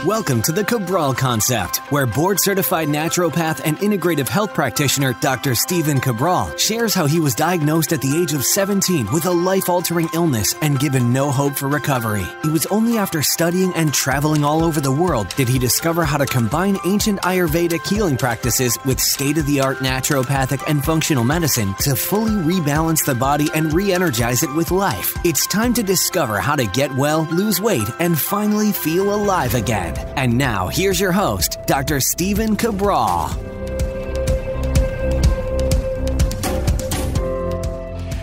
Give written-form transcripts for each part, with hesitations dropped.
Welcome to the Cabral Concept, where board-certified naturopath and integrative health practitioner Dr. Stephen Cabral shares how he was diagnosed at the age of 17 with a life-altering illness and given no hope for recovery. It was only after studying and traveling all over the world did he discover how to combine ancient Ayurvedic healing practices with state-of-the-art naturopathic and functional medicine to fully rebalance the body and re-energize it with life. It's time to discover how to get well, lose weight, and finally feel alive again. And now, here's your host, Dr. Stephen Cabral.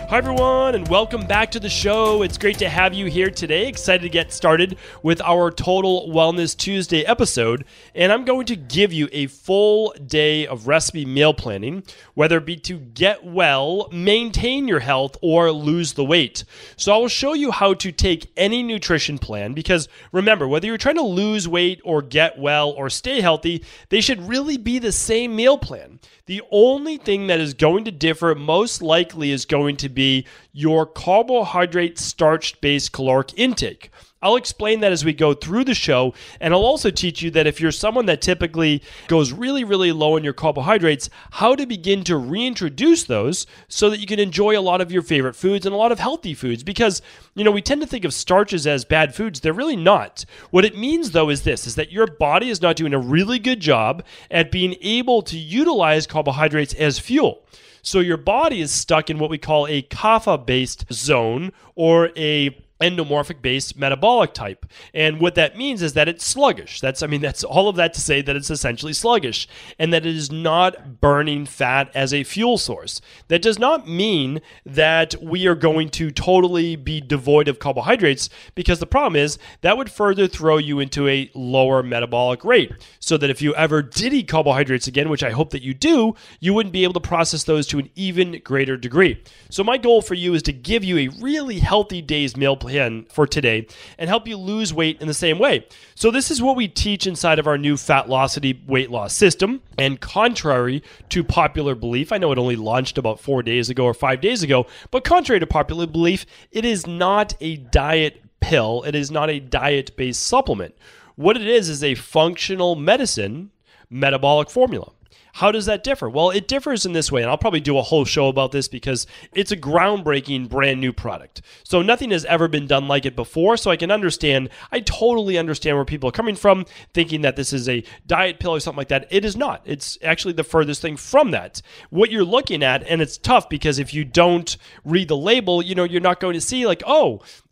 Hi everyone, and welcome back to the show. It's great to have you here today. Excited to get started with our Total Wellness Tuesday episode. And I'm going to give you a full day of recipe meal planning, whether it be to get well, maintain your health, or lose the weight. So I will show you how to take any nutrition plan, because remember, whether you're trying to lose weight or get well or stay healthy, they should really be the same meal plan. The only thing that is going to differ most likely is going to be your carbohydrate starch-based caloric intake. I'll explain that as we go through the show, and I'll also teach you that if you're someone that typically goes really, really low in your carbohydrates, how to begin to reintroduce those so that you can enjoy a lot of your favorite foods and a lot of healthy foods. Because, we tend to think of starches as bad foods. They're really not. What it means, though, is that your body is not doing a really good job at being able to utilize carbohydrates as fuel. So your body is stuck in what we call a kapha-based zone, or a endomorphic-based metabolic type. And what that means is that it's sluggish. That's all of that to say that it's essentially sluggish and that it is not burning fat as a fuel source. That does not mean that we are going to totally be devoid of carbohydrates, because the problem is that would further throw you into a lower metabolic rate. So that if you ever did eat carbohydrates again, which I hope that you do, you wouldn't be able to process those to an even greater degree. So my goal for you is to give you a really healthy day's meal plan for today and help you lose weight in the same way. So this is what we teach inside of our new Fatlocity weight loss system. And contrary to popular belief, I know it only launched about 4 days ago or 5 days ago, but contrary to popular belief, it is not a diet pill. It is not a diet-based supplement. What it is a functional medicine metabolic formula. How does that differ? Well, it differs in this way, and I'll probably do a whole show about this because it's a groundbreaking, brand new product. So nothing has ever been done like it before, so I totally understand where people are coming from, thinking that this is a diet pill or something like that. It is not. It's actually the furthest thing from that. What you're looking at, and it's tough because if you don't read the label, you're not going to see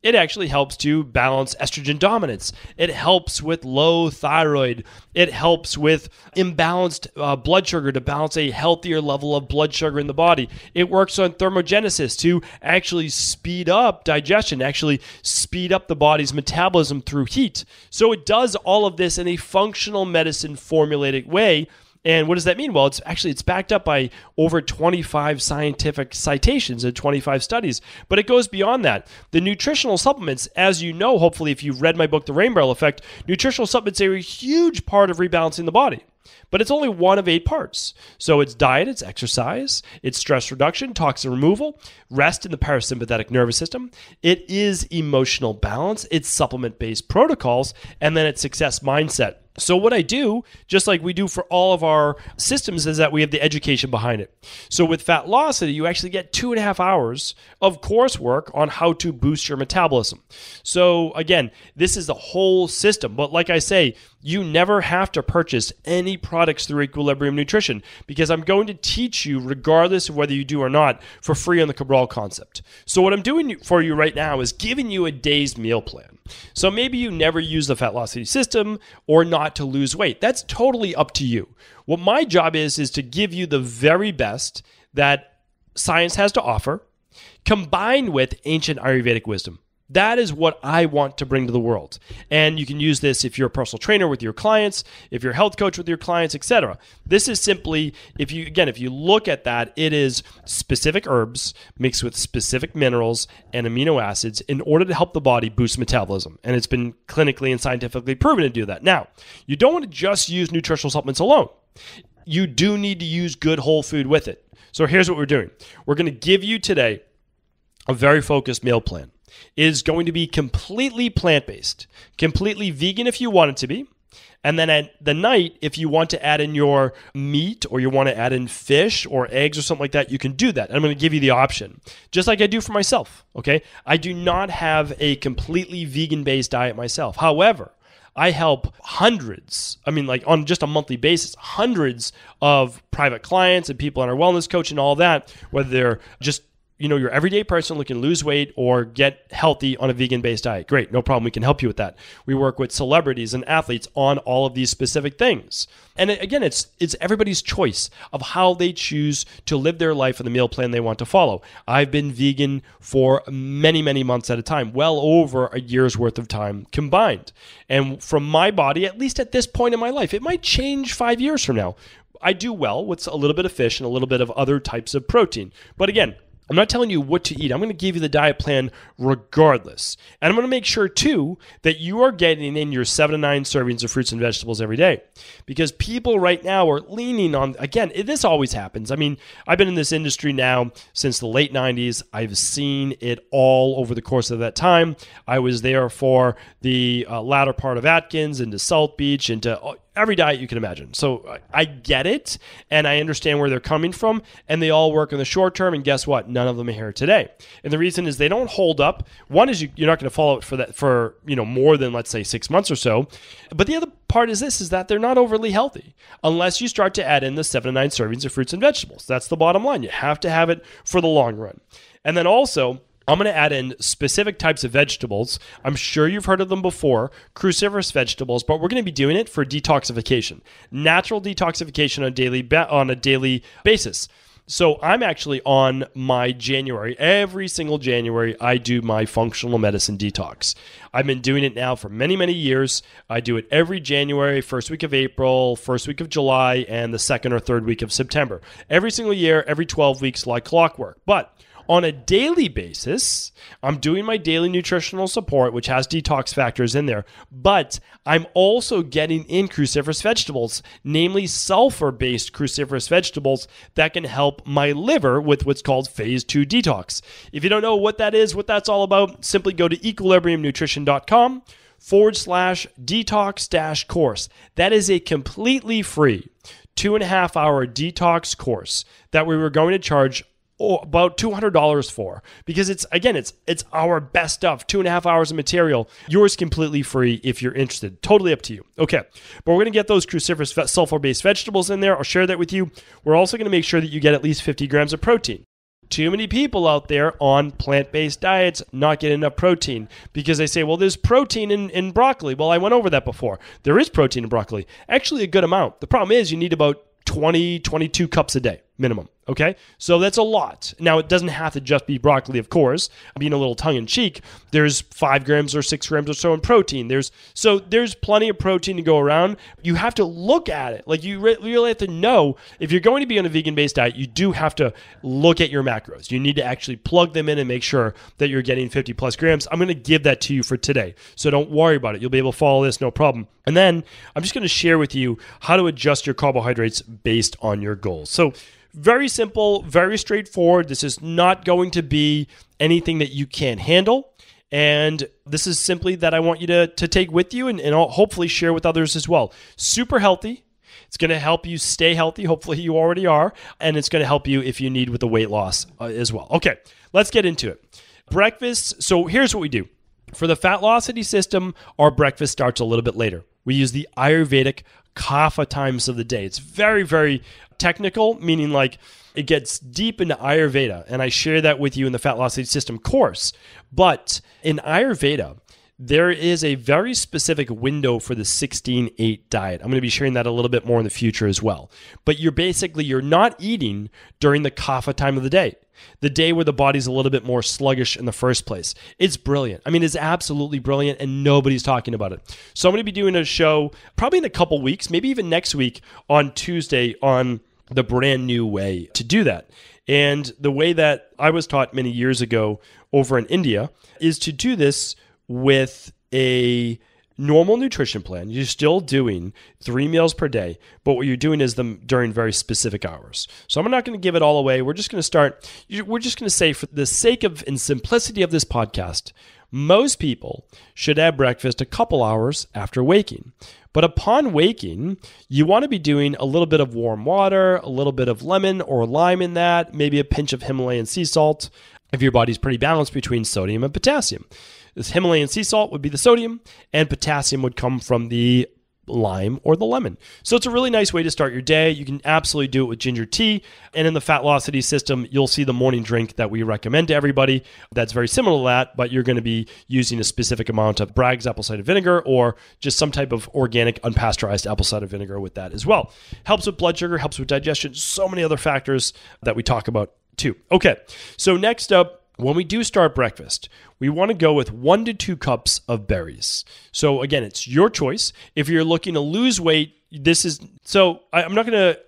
it actually helps to balance estrogen dominance. It helps with low thyroid. It helps with imbalanced blood sugar to balance a healthier level of blood sugar in the body. It works on thermogenesis to actually speed up digestion, actually speed up the body's metabolism through heat. So it does all of this in a functional medicine formulated way. And what does that mean? Well, it's backed up by over 25 scientific citations and 25 studies. But it goes beyond that. The nutritional supplements, as you know, hopefully if you've read my book, The Rain Barrel Effect, nutritional supplements are a huge part of rebalancing the body. But it's only one of 8 parts. So it's diet, it's exercise, it's stress reduction, toxin removal, rest in the parasympathetic nervous system. It is emotional balance, it's supplement-based protocols, and then it's success mindset. So what I do, just like we do for all of our systems, is that we have the education behind it. So with Fatlocity, you actually get 2.5 hours of coursework on how to boost your metabolism. So again, this is the whole system. But like I say, you never have to purchase any products through Equilibrium Nutrition, because I'm going to teach you, regardless of whether you do or not, for free on the Cabral Concept. So what I'm doing for you right now is giving you a day's meal plan. So maybe you never use the Fatlocity system or not to lose weight. That's totally up to you. What my job is to give you the very best that science has to offer, combined with ancient Ayurvedic wisdom. That is what I want to bring to the world. And you can use this if you're a personal trainer with your clients, if you're a health coach with your clients, etc. This is simply, if you look at that, it is specific herbs mixed with specific minerals and amino acids in order to help the body boost metabolism. And it's been clinically and scientifically proven to do that. Now, you don't want to just use nutritional supplements alone. You do need to use good whole food with it. So here's what we're doing. We're going to give you today a very focused meal plan. It is going to be completely plant-based, completely vegan if you want it to be, And then at the night, if you want to add in your meat or you want to add in fish or eggs or something like that, you can do that. I'm going to give you the option, just like I do for myself, okay? I do not have a completely vegan-based diet myself. However, I help hundreds, on just a monthly basis, hundreds of private clients and people on our wellness coach and all that, whether they're just your everyday person looking to lose weight or get healthy on a vegan-based diet. Great, no problem. We can help you with that. We work with celebrities and athletes on all of these specific things. And again, it's everybody's choice of how they choose to live their life and the meal plan they want to follow. I've been vegan for many, many months at a time, well over a year's worth of time combined. And from my body, at least at this point in my life, it might change 5 years from now. I do well with a little bit of fish and a little bit of other types of protein. But again, I'm not telling you what to eat. I'm going to give you the diet plan regardless. And I'm going to make sure, too, that you are getting in your 7 to 9 servings of fruits and vegetables every day. Because people right now are leaning on, again, this always happens. I've been in this industry now since the late 90s. I've seen it all over the course of that time. I was there for the latter part of Atkins, into South Beach, into every diet you can imagine. So I get it, and I understand where they're coming from, and they all work in the short term, and guess what? None of them are here today. And the reason is they don't hold up. One is you're not going to follow it for more than, let's say, 6 months or so. But the other part is that they're not overly healthy unless you start to add in the 7 to 9 servings of fruits and vegetables. That's the bottom line. You have to have it for the long run. And then also, I'm going to add in specific types of vegetables. I'm sure you've heard of them before, cruciferous vegetables, but we're going to be doing it for detoxification, natural detoxification on a daily basis. So I'm actually on my January. Every single January, I do my functional medicine detox. I've been doing it now for many, many years. I do it every January, first week of April, first week of July, and the second or third week of September. Every single year, every 12 weeks like clockwork. But on a daily basis, I'm doing my daily nutritional support, which has detox factors in there, but I'm also getting in cruciferous vegetables, namely sulfur-based cruciferous vegetables that can help my liver with what's called phase 2 detox. If you don't know what that is, what that's all about, simply go to equilibriumnutrition.com/detox-course. That is a completely free 2.5-hour detox course that we were going to charge about $200 for, because it's our best stuff. 2.5 hours of material, yours completely free if you're interested. Totally up to you. Okay, but we're going to get those cruciferous sulfur-based vegetables in there. I'll share that with you. We're also going to make sure that you get at least 50 grams of protein. Too many people out there on plant-based diets not getting enough protein because they say, well, there's protein in broccoli. Well, I went over that before. There is protein in broccoli, actually a good amount. The problem is you need about 22 cups a day minimum. Okay, so that's a lot. Now, it doesn't have to just be broccoli, of course. Being a little tongue-in-cheek, there's 5 grams or 6 grams or so in protein. There's plenty of protein to go around. You have to look at it. Like, you really have to know, if you're going to be on a vegan-based diet, you do have to look at your macros. You need to actually plug them in and make sure that you're getting 50 plus grams. I'm going to give that to you for today, so don't worry about it. You'll be able to follow this, no problem. And then I'm just going to share with you how to adjust your carbohydrates based on your goals. So, very simple, very straightforward. This is not going to be anything that you can't handle. And this is simply that I want you to take with you and hopefully share with others as well. Super healthy. It's going to help you stay healthy. Hopefully you already are. And it's going to help you if you need with the weight loss as well. Okay, let's get into it. Breakfast. So here's what we do. For the Fatlocity system, our breakfast starts a little bit later. We use the Ayurvedic kapha times of the day. It's very, very technical, meaning like it gets deep into Ayurveda, and I share that with you in the Fatlocity system course. But in Ayurveda, there is a very specific window for the 16-8 diet. I'm going to be sharing that a little bit more in the future as well. But you're not eating during the kapha time of the day where the body's a little bit more sluggish in the first place. It's brilliant. It's absolutely brilliant, and nobody's talking about it. So I'm going to be doing a show probably in a couple weeks, maybe even next week on Tuesday, on the brand new way to do that. And the way that I was taught many years ago over in India is to do this with a normal nutrition plan. You're still doing 3 meals per day, but what you're doing is them during very specific hours. So I'm not going to give it all away. We're just going to say, for the sake of and simplicity of this podcast, Most people should have breakfast a couple hours after waking. But upon waking, you want to be doing a little bit of warm water, a little bit of lemon or lime in that, maybe a pinch of Himalayan sea salt if your body's pretty balanced between sodium and potassium. This Himalayan sea salt would be the sodium, and potassium would come from the lime or the lemon. So it's a really nice way to start your day. You can absolutely do it with ginger tea. And in the Fatlocity system, you'll see the morning drink that we recommend to everybody that's very similar to that, but you're going to be using a specific amount of Bragg's apple cider vinegar or just some type of organic unpasteurized apple cider vinegar with that as well. Helps with blood sugar, helps with digestion, so many other factors that we talk about too. Okay, so next up, when we do start breakfast, we want to go with 1 to 2 cups of berries. So again, it's your choice. If you're looking to lose weight, I'm not going to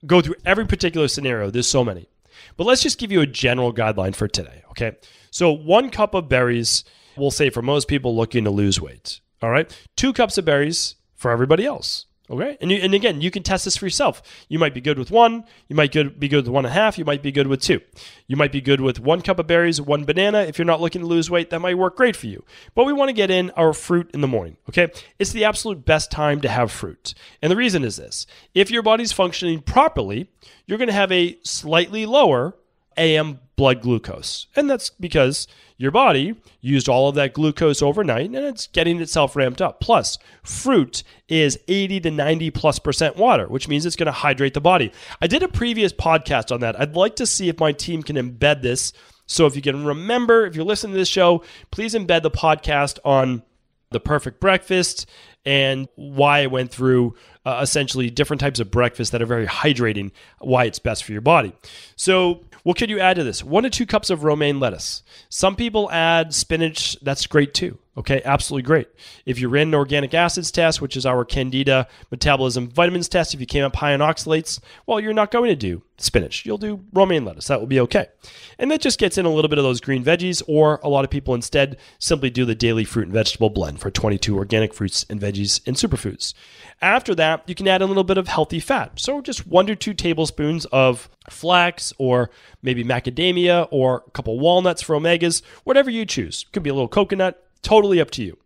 go through every particular scenario. There's so many. But let's just give you a general guideline for today, okay? So 1 cup of berries, we'll say for most people looking to lose weight, all right? 2 cups of berries for everybody else. Okay, and again, you can test this for yourself. You might be good with 1. You might be good with 1.5. You might be good with 2. You might be good with 1 cup of berries, 1 banana. If you're not looking to lose weight, that might work great for you. But we want to get in our fruit in the morning. Okay, it's the absolute best time to have fruit, and the reason is this: if your body's functioning properly, you're going to have a slightly lower AM blood glucose, and that's because your body used all of that glucose overnight and it's getting itself ramped up. Plus, fruit is 80 to 90+% water, which means it's going to hydrate the body. I did a previous podcast on that. I'd like to see if my team can embed this. So if you can remember, if you're listening to this show, please embed the podcast on the perfect breakfast and why I went through essentially different types of breakfast that are very hydrating, why it's best for your body. So what could you add to this? 1 to 2 cups of romaine lettuce. Some people add spinach. That's great too. Okay, absolutely great. If you ran an organic acids test, which is our Candida metabolism vitamins test, if you came up high on oxalates, well, you're not going to do spinach. You'll do romaine lettuce. That will be okay. And that just gets in a little bit of those green veggies, or a lot of people instead simply do the daily fruit and vegetable blend for 22 organic fruits and veggies and superfoods. After that, you can add a little bit of healthy fat. So just 1 to 2 tablespoons of flax or maybe macadamia or a couple walnuts for omegas, whatever you choose. Could be a little coconut. Totally up to you.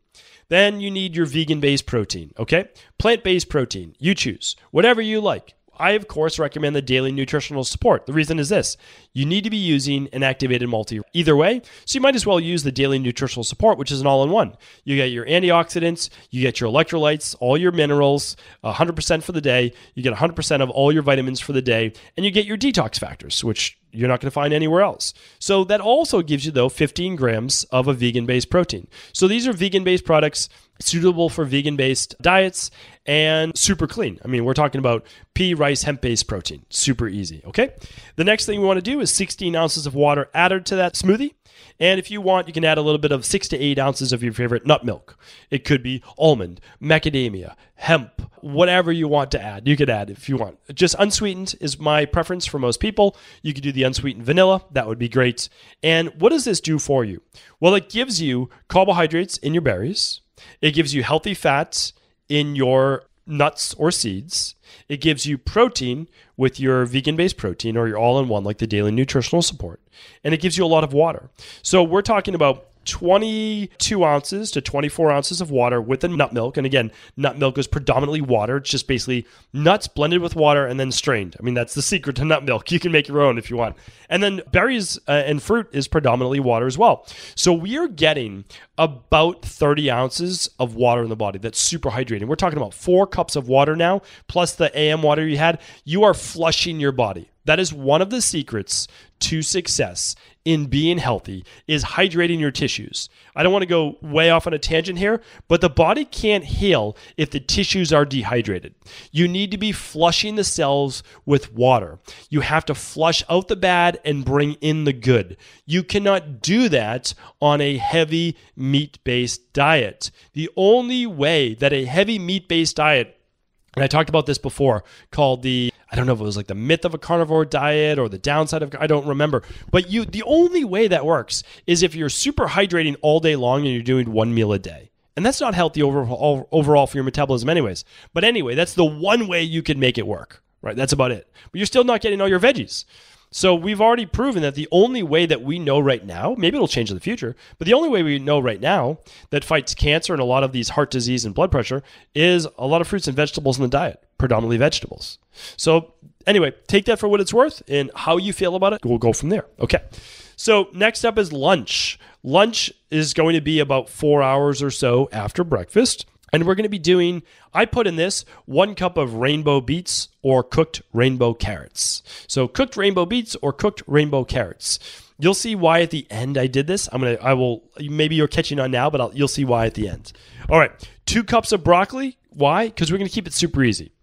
Then you need your vegan-based protein, okay? Plant-based protein, you choose. Whatever you like. I, of course, recommend the daily nutritional support. The reason is this: you need to be using an activated multi either way, so you might as well use the daily nutritional support, which is an all-in-one. You get your antioxidants, you get your electrolytes, all your minerals, 100% for the day, you get 100% of all your vitamins for the day, and you get your detox factors, which you're not going to find anywhere else. So that also gives you, though, 15 grams of a vegan-based protein. So these are vegan-based products suitable for vegan-based diets and super clean. I mean, we're talking about pea, rice, hemp-based protein. Super easy, okay? The next thing we want to do is 16 ounces of water added to that smoothie. And if you want, you can add a little bit of 6 to 8 ounces of your favorite nut milk. It could be almond, macadamia, hemp, whatever you want to add. You could add if you want. Just unsweetened is my preference for most people. You could do the unsweetened vanilla. That would be great. And what does this do for you? Well, it gives you carbohydrates in your berries. It gives you healthy fats in your nuts or seeds. It gives you protein with your vegan-based protein or your all-in-one like the daily nutritional support. And it gives you a lot of water. So we're talking about 22 ounces to 24 ounces of water with the nut milk. And again, nut milk is predominantly water. It's just basically nuts blended with water and then strained. I mean, that's the secret to nut milk. You can make your own if you want. And then berries and fruit is predominantly water as well. So we are getting about 30 ounces of water in the body. That's super hydrating. We're talking about 4 cups of water now, plus the AM water you had. You are flushing your body. That is one of the secrets to success in being healthy, is hydrating your tissues. I don't want to go way off on a tangent here, but the body can't heal if the tissues are dehydrated. You need to be flushing the cells with water. You have to flush out the bad and bring in the good. You cannot do that on a heavy meat-based diet. The only way that a heavy meat-based diet, and I talked about this before, called I don't know if it was like the myth of a carnivore diet or the downside of, I don't remember. But the only way that works is if you're super hydrating all day long and you're doing 1 meal a day. And that's not healthy overall for your metabolism anyways. But anyway, that's the one way you can make it work, right? That's about it. But you're still not getting all your veggies. So we've already proven that the only way that we know right now, maybe it'll change in the future, but the only way we know right now that fights cancer and a lot of these heart disease and blood pressure is a lot of fruits and vegetables in the diet, predominantly vegetables. So anyway, take that for what it's worth, and how you feel about it, we'll go from there. Okay. So next up is lunch. Lunch is going to be about 4 hours or so after breakfast. And we're going to be doing, I put in this 1 cup of rainbow beets or cooked rainbow carrots. So cooked rainbow beets or cooked rainbow carrots. You'll see why at the end I did this. Maybe you're catching on now, but you'll see why at the end. All right, 2 cups of broccoli. Why? Because we're going to keep it super easy.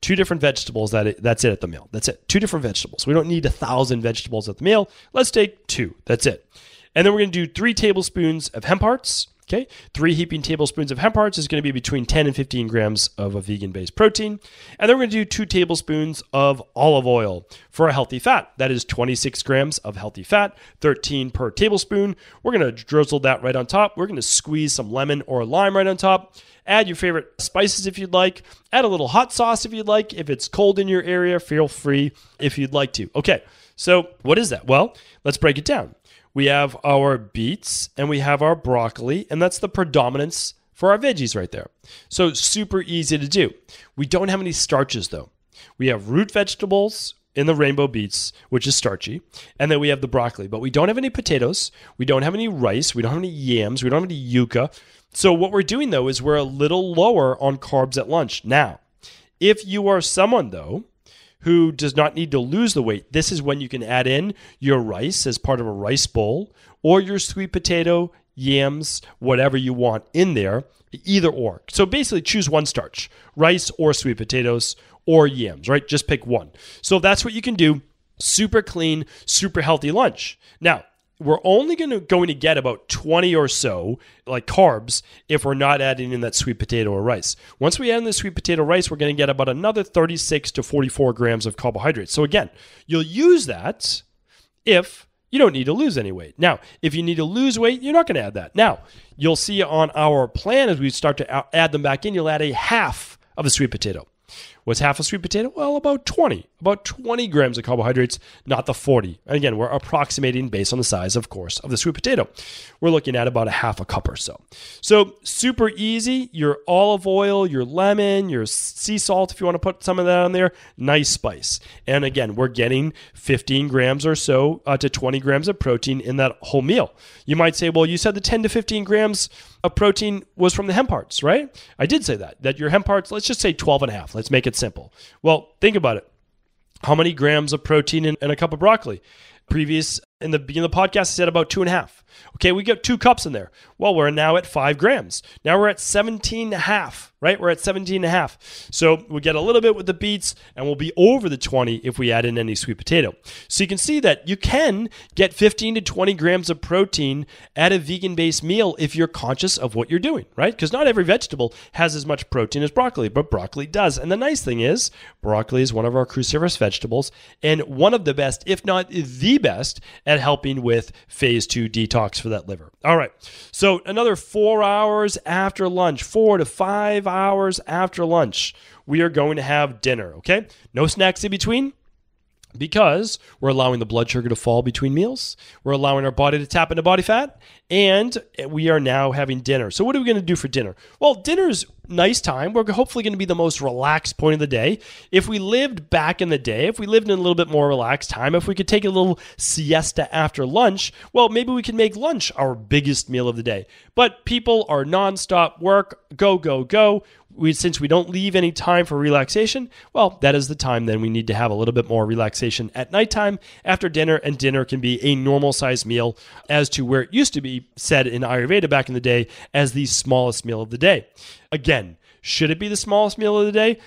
2 different vegetables, that's it at the meal. That's it, 2 different vegetables. We don't need 1,000 vegetables at the meal. Let's take 2, that's it. And then we're going to do 3 tablespoons of hemp hearts. Okay, 3 heaping tablespoons of hemp hearts is going to be between 10 and 15 grams of a vegan-based protein. And then we're going to do 2 tablespoons of olive oil for a healthy fat. That is 26 grams of healthy fat, 13 per tablespoon. We're going to drizzle that right on top. We're going to squeeze some lemon or lime right on top. Add your favorite spices if you'd like. Add a little hot sauce if you'd like. If it's cold in your area, feel free if you'd like to. Okay, so what is that? Well, let's break it down. We have our beets and we have our broccoli, and that's the predominance for our veggies right there. So super easy to do. We don't have any starches though. We have root vegetables in the rainbow beets, which is starchy, and then we have the broccoli, but we don't have any potatoes. We don't have any rice. We don't have any yams. We don't have any yuca. So what we're doing though is we're a little lower on carbs at lunch. Now, if you are someone though who does not need to lose the weight, this is when you can add in your rice as part of a rice bowl or your sweet potato, yams, whatever you want in there, either or. So basically choose one starch, rice or sweet potatoes or yams, right? Just pick one. So that's what you can do. Super clean, super healthy lunch. Now, we're only going to get about 20 or so like carbs if we're not adding in that sweet potato or rice. Once we add in the sweet potato rice, we're going to get about another 36 to 44 grams of carbohydrates. So again, you'll use that if you don't need to lose any weight. Now, if you need to lose weight, you're not going to add that. Now, you'll see on our plan as we start to add them back in, you'll add a half of a sweet potato. What's half a sweet potato? Well, about 20 grams of carbohydrates, not the 40. And again, we're approximating based on the size, of course, of the sweet potato. We're looking at about a half a cup or so. So super easy. Your olive oil, your lemon, your sea salt, if you want to put some of that on there, nice spice. And again, we're getting 15 grams or so to 20 grams of protein in that whole meal. You might say, well, you said the 10 to 15 grams of protein was from the hemp hearts, right? I did say that your hemp hearts, let's just say 12 and a half. Let's make it simple. Well, think about it. How many grams of protein in a cup of broccoli? In the beginning of the podcast, I said about 2.5. Okay, we got 2 cups in there. Well, we're now at 5 grams. Now we're at 17.5, right? We're at 17.5. So we get a little bit with the beets, and we'll be over the 20 if we add in any sweet potato. So you can see that you can get 15 to 20 grams of protein at a vegan-based meal if you're conscious of what you're doing, right? Because not every vegetable has as much protein as broccoli, but broccoli does. And the nice thing is, broccoli is one of our cruciferous vegetables and one of the best, if not the best, at helping with phase 2 detox for that liver. All right. So another 4 hours after lunch, 4 to 5 hours after lunch, we are going to have dinner. Okay. No snacks in between because we're allowing the blood sugar to fall between meals. We're allowing our body to tap into body fat, and we are now having dinner. So what are we going to do for dinner? Well, dinner's nice time. We're hopefully going to be the most relaxed point of the day. If we lived back in the day, if we lived in a little bit more relaxed time, if we could take a little siesta after lunch, well, maybe we can make lunch our biggest meal of the day. But people are nonstop work, go, go, go. Since we don't leave any time for relaxation, well, that is the time then we need to have a little bit more relaxation at nighttime after dinner, and dinner can be a normal sized meal as to where it used to be said in Ayurveda back in the day as the smallest meal of the day. Again, should it be the smallest meal of the day?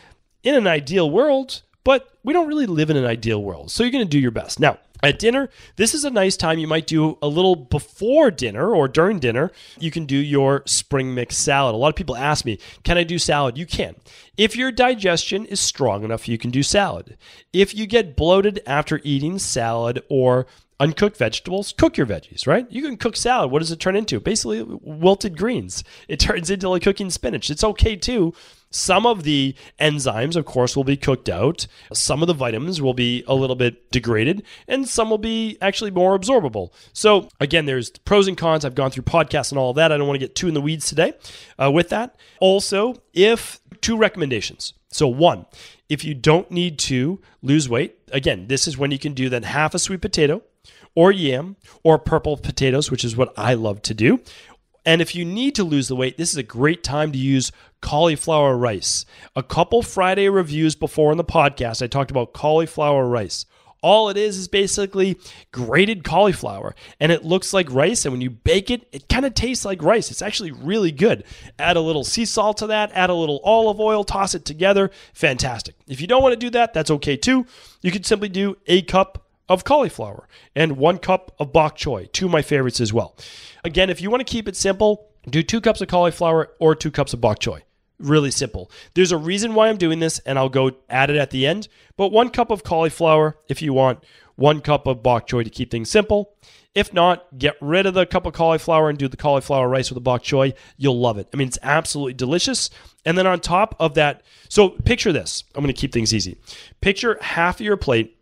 In an ideal world, but we don't really live in an ideal world. So you're going to do your best. Now, at dinner, this is a nice time. You might do a little before dinner or during dinner. You can do your spring mix salad. A lot of people ask me, can I do salad? You can. If your digestion is strong enough, you can do salad. If you get bloated after eating salad or uncooked vegetables, cook your veggies, right? You can cook salad. What does it turn into? Basically, wilted greens. It turns into like cooking spinach. It's okay too. Some of the enzymes, of course, will be cooked out. Some of the vitamins will be a little bit degraded, and some will be actually more absorbable. So again, there's pros and cons. I've gone through podcasts and all of that. I don't want to get too in the weeds today with that. Also, two recommendations. So one, if you don't need to lose weight, again, this is when you can do then half a sweet potato or yam or purple potatoes, which is what I love to do. And if you need to lose the weight, this is a great time to use cauliflower rice. A couple Friday reviews before in the podcast, I talked about cauliflower rice. All it is basically grated cauliflower, and it looks like rice. And when you bake it, it kind of tastes like rice. It's actually really good. Add a little sea salt to that, add a little olive oil, toss it together. Fantastic. If you don't want to do that, that's okay too. You could simply do a cup of cauliflower and 1 cup of bok choy, 2 of my favorites as well. Again, if you want to keep it simple, do 2 cups of cauliflower or 2 cups of bok choy. Really simple. There's a reason why I'm doing this, and I'll go add it at the end. But 1 cup of cauliflower if you want, 1 cup of bok choy to keep things simple. If not, get rid of the cup of cauliflower and do the cauliflower rice with the bok choy. You'll love it. I mean, it's absolutely delicious. And then on top of that, so picture this. I'm going to keep things easy. Picture half of your plate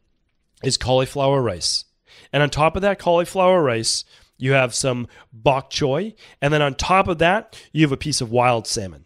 is cauliflower rice. And on top of that cauliflower rice, you have some bok choy. And then on top of that, you have a piece of wild salmon.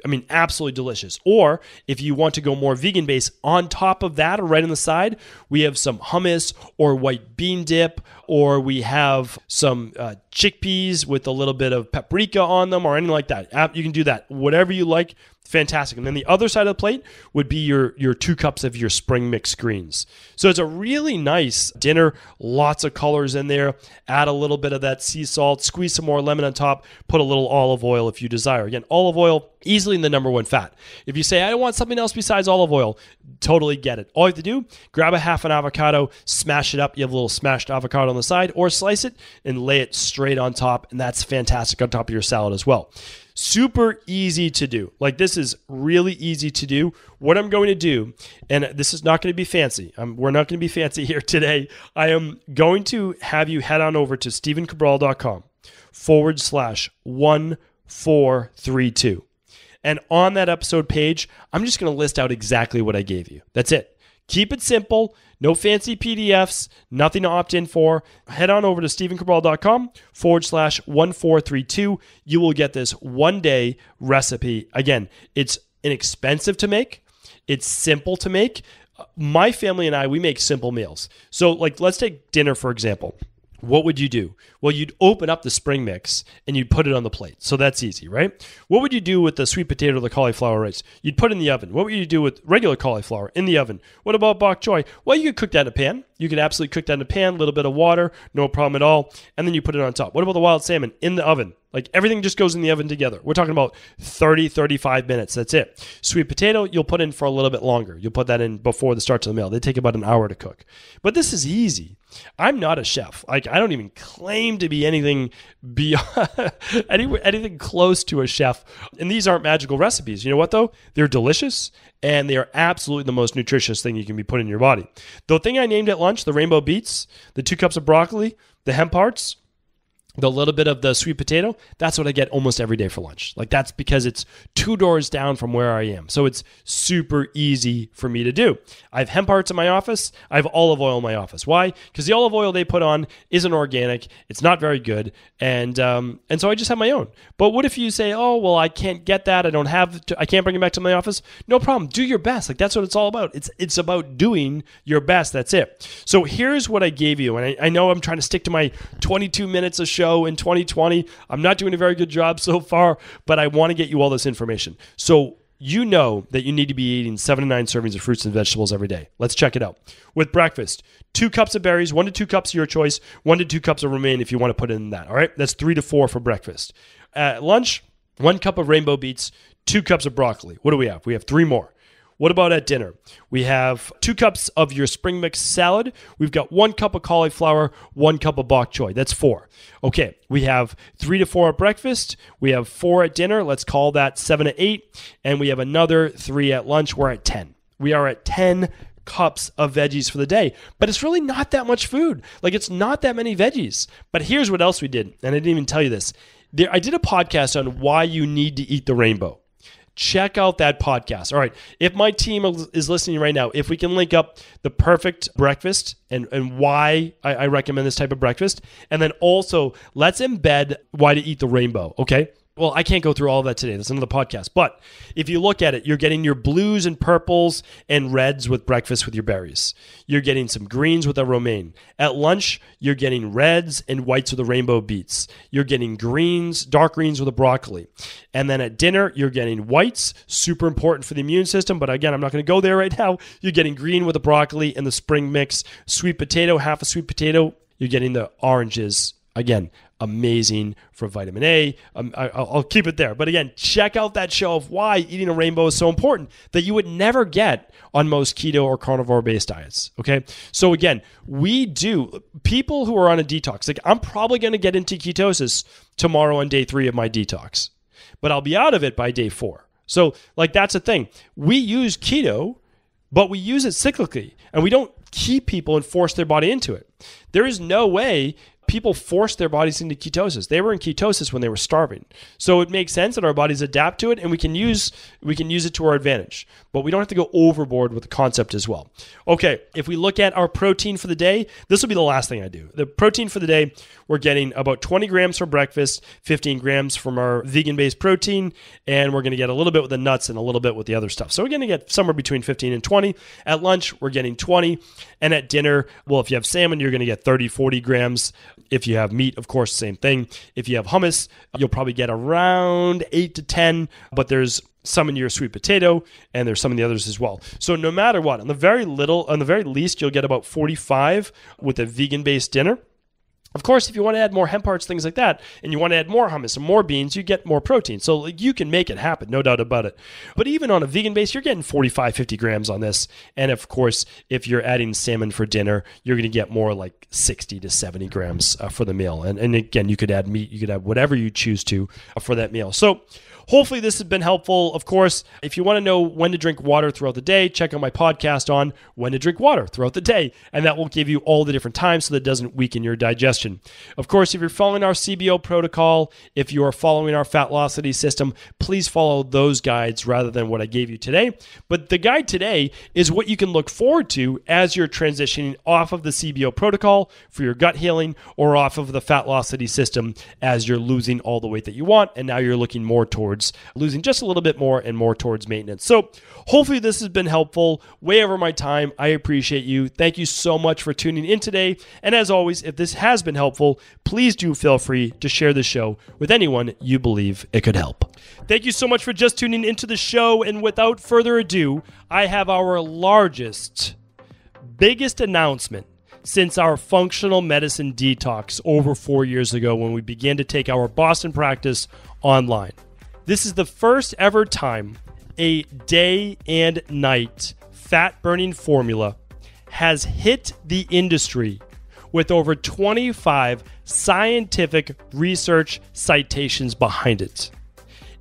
I mean, absolutely delicious. Or if you want to go more vegan based, on top of that or right on the side, we have some hummus or white bean dip, or we have some chickpeas with a little bit of paprika on them or anything like that. You can do that. Whatever you like, fantastic. And then the other side of the plate would be your 2 cups of your spring mixed greens. So it's a really nice dinner. Lots of colors in there. Add a little bit of that sea salt. Squeeze some more lemon on top. Put a little olive oil if you desire. Again, olive oil, easily the number 1 fat. If you say, I don't want something else besides olive oil, totally get it. All you have to do, grab a half an avocado, smash it up. You have a little smashed avocado on the side, or slice it and lay it straight on top. And that's fantastic on top of your salad as well. Super easy to do. Like, this is really easy to do. What I'm going to do, and this is not going to be fancy. We're not going to be fancy here today. I am going to have you head on over to stephencabral.com/1432. And on that episode page, I'm just going to list out exactly what I gave you. That's it. Keep it simple. No fancy PDFs, nothing to opt in for. Head on over to stephencabral.com/1432. You will get this 1-day recipe. Again, it's inexpensive to make. It's simple to make. My family and I, we make simple meals. So like, let's take dinner, for example. What would you do? Well, you'd open up the spring mix and you'd put it on the plate. So that's easy, right? What would you do with the sweet potato or the cauliflower rice? You'd put it in the oven. What would you do with regular cauliflower in the oven? What about bok choy? Well, you could cook that in a pan. You could absolutely cook that in a pan, a little bit of water, no problem at all. And then you put it on top. What about the wild salmon in the oven? Like, everything just goes in the oven together. We're talking about 30, 35 minutes. That's it. Sweet potato, you'll put in for a little bit longer. You'll put that in before the start of the meal. They take about an hour to cook. But this is easy. I'm not a chef. Like, I don't even claim to be anything beyond anything close to a chef. And these aren't magical recipes. You know what, though? They're delicious, and they are absolutely the most nutritious thing you can be putting in your body. The thing I named at lunch, the rainbow beets, the 2 cups of broccoli, the hemp hearts, the little bit of the sweet potato, that's what I get almost every day for lunch. Like, that's because it's 2 doors down from where I am. So it's super easy for me to do. I have hemp hearts in my office. I have olive oil in my office. Why? Because the olive oil they put on isn't organic. It's not very good. And so I just have my own. But what if you say, oh, well, I can't get that. I can't bring it back to my office. No problem. Do your best. Like, that's what it's all about. It's about doing your best. That's it. So here's what I gave you. And I know I'm trying to stick to my 22 minutes of show in 2020. I'm not doing a very good job so far, but I want to get you all this information. So you know that you need to be eating 7 to 9 servings of fruits and vegetables every day. Let's check it out. With breakfast, 2 cups of berries, 1 to 2 cups of your choice, 1 to 2 cups of romaine if you want to put in that. All right, that's 3 to 4 for breakfast. At lunch, 1 cup of rainbow beets, 2 cups of broccoli. What do we have? We have 3 more. What about at dinner? We have 2 cups of your spring mix salad. We've got 1 cup of cauliflower, 1 cup of bok choy. That's 4. Okay, we have 3 to 4 at breakfast. We have 4 at dinner. Let's call that 7 to 8. And we have another 3 at lunch. We're at 10. We are at 10 cups of veggies for the day. But it's really not that much food. Like, it's not that many veggies. But here's what else we did. And I didn't even tell you this. I did a podcast on why you need to eat the rainbow. Check out that podcast. All right. If my team is listening right now, if we can link up the perfect breakfast and why I recommend this type of breakfast, and then also let's embed why to eat the rainbow. Okay. Well, I can't go through all of that today. That's another podcast. But if you look at it, you're getting your blues and purples and reds with breakfast with your berries. You're getting some greens with a romaine. At lunch, you're getting reds and whites with the rainbow beets. You're getting greens, dark greens with a broccoli. And then at dinner, you're getting whites, super important for the immune system. But again, I'm not going to go there right now. You're getting green with the broccoli and the spring mix. Sweet potato, half a sweet potato. You're getting the oranges. Again, amazing for vitamin A. I'll keep it there. But again, check out that show of why eating a rainbow is so important that you would never get on most keto or carnivore-based diets, okay? So again, people who are on a detox, like I'm probably going to get into ketosis tomorrow on day 3 of my detox, but I'll be out of it by day 4. So like that's the thing. We use keto, but we use it cyclically, and we don't keep people and force their body into it. There is no way people force their bodies into ketosis. They were in ketosis when they were starving. So it makes sense that our bodies adapt to it, and we can use it to our advantage. But we don't have to go overboard with the concept as well. Okay, if we look at our protein for the day, this will be the last thing I do. The protein for the day, we're getting about 20 grams for breakfast, 15 grams from our vegan-based protein, and we're going to get a little bit with the nuts and a little bit with the other stuff. So we're going to get somewhere between 15 and 20. At lunch, we're getting 20. And at dinner, well, if you have salmon, you're going to get 30, 40 grams. If you have meat, of course, same thing. If you have hummus, you'll probably get around 8 to 10, but there's some in your sweet potato, and there's some in the others as well. So no matter what, on the very least, you'll get about 45 with a vegan-based dinner. Of course, if you want to add more hemp hearts, things like that, and you want to add more hummus and more beans, you get more protein. So you can make it happen, no doubt about it. But even on a vegan base, you're getting 45, 50 grams on this. And of course, if you're adding salmon for dinner, you're going to get more like 60 to 70 grams for the meal. And again, you could add meat, you could add whatever you choose to for that meal. So hopefully this has been helpful. Of course, if you want to know when to drink water throughout the day, check out my podcast on when to drink water throughout the day. And that will give you all the different times so that it doesn't weaken your digestion. Of course, if you're following our CBO protocol, if you are following our fat velocity system, please follow those guides rather than what I gave you today. But the guide today is what you can look forward to as you're transitioning off of the CBO protocol for your gut healing or off of the fat velocity system as you're losing all the weight that you want. And now you're looking more towards losing just a little bit more and more towards maintenance. So hopefully this has been helpful. Way over my time. I appreciate you. Thank you so much for tuning in today. And as always, if this has been helpful, please do feel free to share the show with anyone you believe it could help. Thank you so much for just tuning into the show. And without further ado, I have our biggest announcement since our functional medicine detox over 4 years ago when we began to take our Boston practice online. This is the first ever time a day and night fat burning formula has hit the industry with over 25 scientific research citations behind it.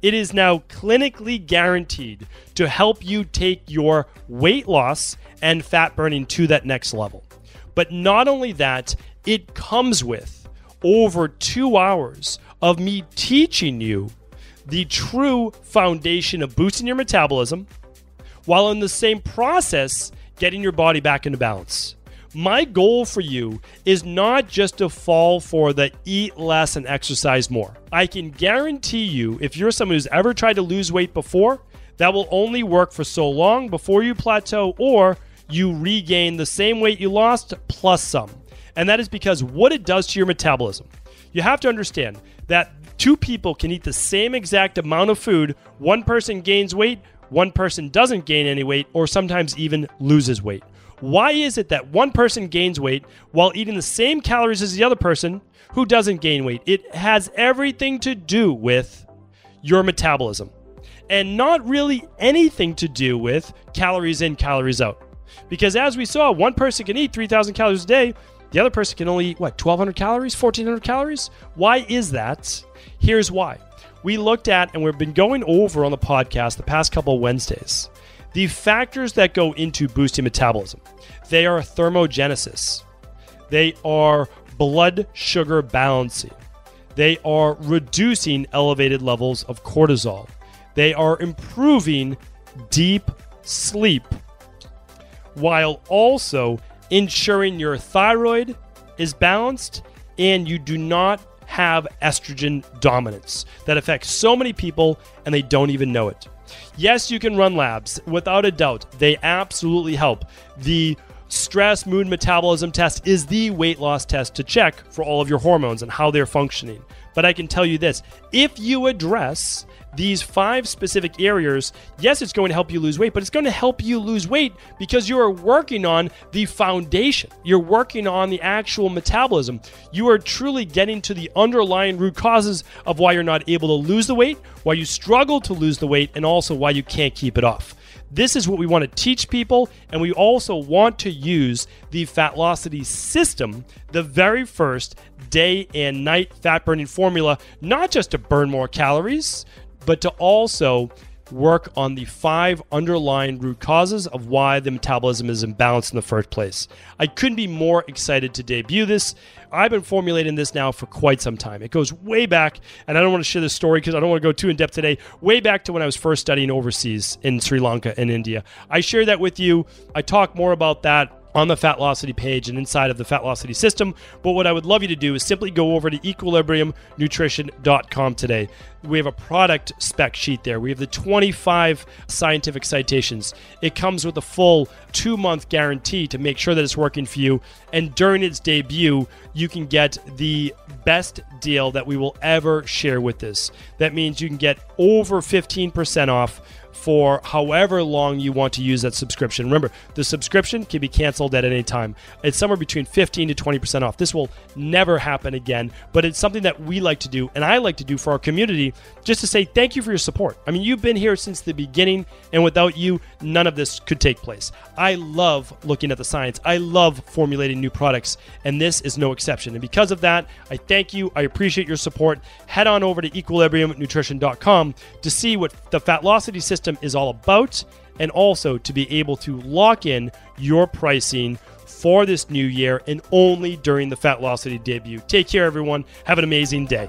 It is now clinically guaranteed to help you take your weight loss and fat burning to that next level. But not only that, it comes with over 2 hours of me teaching you the true foundation of boosting your metabolism, while in the same process, getting your body back into balance. My goal for you is not just to fall for the eat less and exercise more. I can guarantee you, if you're someone who's ever tried to lose weight before, that will only work for so long before you plateau or you regain the same weight you lost plus some. And that is because what it does to your metabolism. You have to understand that 2 people can eat the same exact amount of food. One person gains weight, one person doesn't gain any weight, or sometimes even loses weight. Why is it that one person gains weight while eating the same calories as the other person who doesn't gain weight? It has everything to do with your metabolism and not really anything to do with calories in, calories out. Because as we saw, one person can eat 3,000 calories a day. The other person can only eat, 1,200 calories, 1,400 calories? Why is that? Here's why. We looked at, and we've been going over on the podcast the past couple of Wednesdays, The factors that go into boosting metabolism, they are thermogenesis, they are blood sugar balancing, they are reducing elevated levels of cortisol, they are improving deep sleep, while also ensuring your thyroid is balanced and you do not have estrogen dominance that affects so many people and they don't even know it. Yes, you can run labs. Without a doubt, they absolutely help. The stress, mood, metabolism test is the weight loss test to check for all of your hormones and how they're functioning. But I can tell you this, if you address these 5 specific areas, yes, it's going to help you lose weight, but it's going to help you lose weight because you are working on the foundation. You're working on the actual metabolism. You are truly getting to the underlying root causes of why you're not able to lose the weight, why you struggle to lose the weight, and also why you can't keep it off. This is what we want to teach people, and we also want to use the Fatlocity system, the very first day and night fat burning formula, not just to burn more calories, but to also work on the 5 underlying root causes of why the metabolism is imbalanced in the first place. I couldn't be more excited to debut this. I've been formulating this now for quite some time. It goes way back, and I don't want to share this story because I don't want to go too in-depth today, way back to when I was first studying overseas in Sri Lanka and India. I share that with you. I talk more about that on the Fatlocity page and inside of the Fatlocity system. But what I would love you to do is simply go over to equilibriumnutrition.com today. We have a product spec sheet there. We have the 25 scientific citations. It comes with a full 2-month guarantee to make sure that it's working for you. And during its debut, you can get the best deal that we will ever share with this. That means you can get over 15% off for however long you want to use that subscription. Remember, the subscription can be canceled at any time. It's somewhere between 15 to 20% off. This will never happen again, but it's something that we like to do, and I like to do for our community, just to say thank you for your support. I mean, you've been here since the beginning, and without you, none of this could take place. I love looking at the science. I love formulating new products, and this is no exception. And because of that, I thank you. I appreciate your support. Head on over to equilibriumnutrition.com to see what the Fatlocity system is all about, and also to be able to lock in your pricing for this new year and only during the Fatlocity debut. Take care, everyone. Have an amazing day.